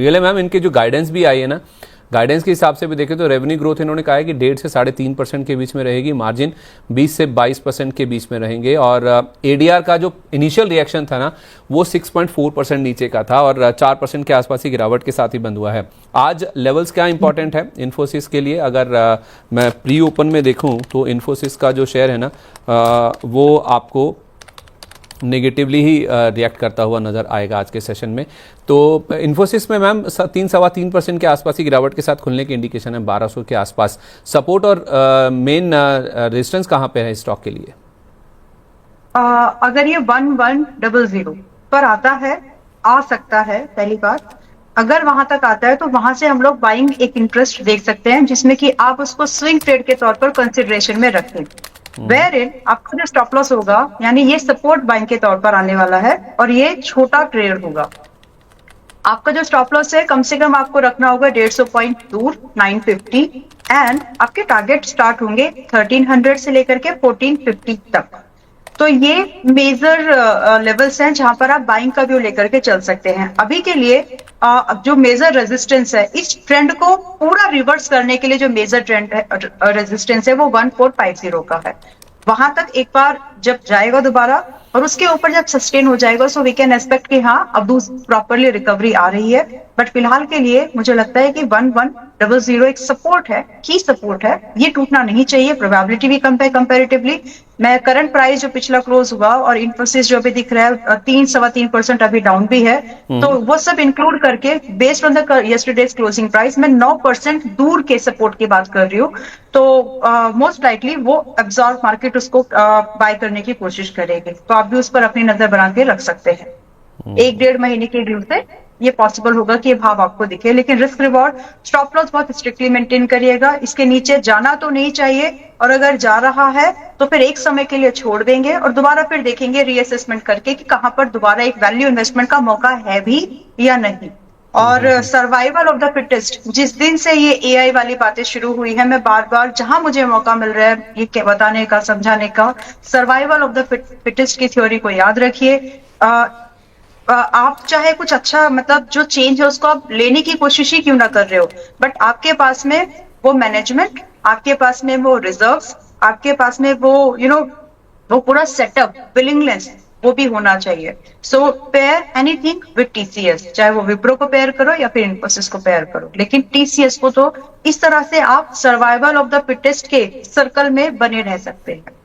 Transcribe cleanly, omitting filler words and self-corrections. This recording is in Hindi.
रियली मैम इनके जो गाइडेंस भी आई है ना, गाइडेंस के हिसाब से भी देखें तो रेवेन्यू ग्रोथ इन्होंने कहा है कि 1.5 से 3.5% के बीच में रहेगी, मार्जिन 20 से 22% के बीच में रहेंगे, और एडीआर का जो इनिशियल रिएक्शन था ना वो 6.4% नीचे का था और 4% के आसपास ही गिरावट के साथ ही बंद हुआ है। आज लेवल्स क्या इंपॉर्टेंट है इन्फोसिस के लिए? अगर मैं प्री ओपन में देखूं तो इन्फोसिस का जो शेयर है ना वो आपको नेगेटिवली ही रिएक्ट करता हुआ नजर आएगा आज के सेशन में। तो इन्फोसिस में मैम 3-3.25% के आसपास ही गिरावट के साथ खुलने की इंडिकेशन है, 1200 के आसपास। सपोर्ट और मेन रेजिस्टेंस कहाँ पे है स्टॉक के लिए? अगर ये 1100 पर आता है, आ सकता है पहली बात। अगर वहां तक आता है तो वहां से हम लोग बाइंग एक इंटरेस्ट देख सकते हैं, जिसमें कि आप उसको स्विंग ट्रेड के तौर पर कंसिडरेशन में रखें। वेयर इन आपका जो स्टॉप लॉस होगा, यानी ये सपोर्ट बाइंग के तौर पर आने वाला है और ये छोटा ट्रेड होगा। आपका जो स्टॉप लॉस है कम से कम आपको रखना होगा 150 पॉइंट दूर 950, एंड आपके टारगेट स्टार्ट होंगे 1300 से लेकर के 1450 तक। तो ये मेजर लेवल्स हैं जहां पर आप बाइंग का व्यू लेकर के चल सकते हैं। अभी के लिए जो मेजर रेजिस्टेंस है, इस ट्रेंड को पूरा रिवर्स करने के लिए जो मेजर ट्रेंड है रेजिस्टेंस है वो 1450 का है। वहां तक एक बार जब जाएगा दोबारा और उसके ऊपर जब सस्टेन हो जाएगा, सो वी कैन एक्सपेक्ट कि हाँ अब प्रॉपरली रिकवरी आ रही है। बट फिलहाल के लिए मुझे लगता है कि 1100 एक सपोर्ट है, की सपोर्ट है, ये टूटना नहीं चाहिए। प्रोबेबिलिटी भी कम है कंपैरेटिवली। मैं करंट प्राइस जो पिछला क्लोज हुआ और इन्फोसिस जो अभी दिख रहा है 3-3.25% अभी डाउन भी है, तो वो सब इंक्लूड करके based on the yesterday's closing price मैं 9% दूर के सपोर्ट की बात कर रही हूँ। तो मोस्ट लाइकली वो एब्जॉर्ब मार्केट उसको बाय करने की कोशिश करेगी, तो आप भी उस पर अपनी नजर बना के रख सकते हैं। 1-1.5 महीने के व्यू से ये पॉसिबल होगा कि ये भाव आपको दिखे, लेकिन रिस्क रिवॉर्ड स्टॉप लॉस बहुत स्ट्रिक्टली मेंटेन करिएगा। इसके नीचे जाना तो नहीं चाहिए, और अगर जा रहा है तो फिर एक समय के लिए छोड़ देंगे और दोबारा फिर देखेंगे रीअसेसमेंट करके कि कहां पर दोबारा एक वैल्यू इन्वेस्टमेंट का मौका है भी या नहीं। और सर्वाइवल ऑफ द फिटेस्ट, जिस दिन से ये एआई वाली बातें शुरू हुई है, मैं बार बार जहां मुझे मौका मिल रहा है ये बताने का, समझाने का, सर्वाइवल ऑफ द फिटेस्ट की थ्योरी को याद रखिए। आप चाहे कुछ अच्छा, मतलब जो चेंज है उसको आप लेने की कोशिश ही क्यों ना कर रहे हो, बट आपके पास में वो मैनेजमेंट, आपके पास में वो रिजर्व्स, आपके पास में वो वो पूरा सेटअप, विलिंगनेस वो भी होना चाहिए। सो पेयर एनीथिंग विद टीसीएस, चाहे वो विप्रो को पेयर करो या फिर इन्फोसिस को पेयर करो, लेकिन टीसीएस को तो इस तरह से आप सर्वाइवल ऑफ द फिटेस्ट के सर्कल में बने रह सकते हैं।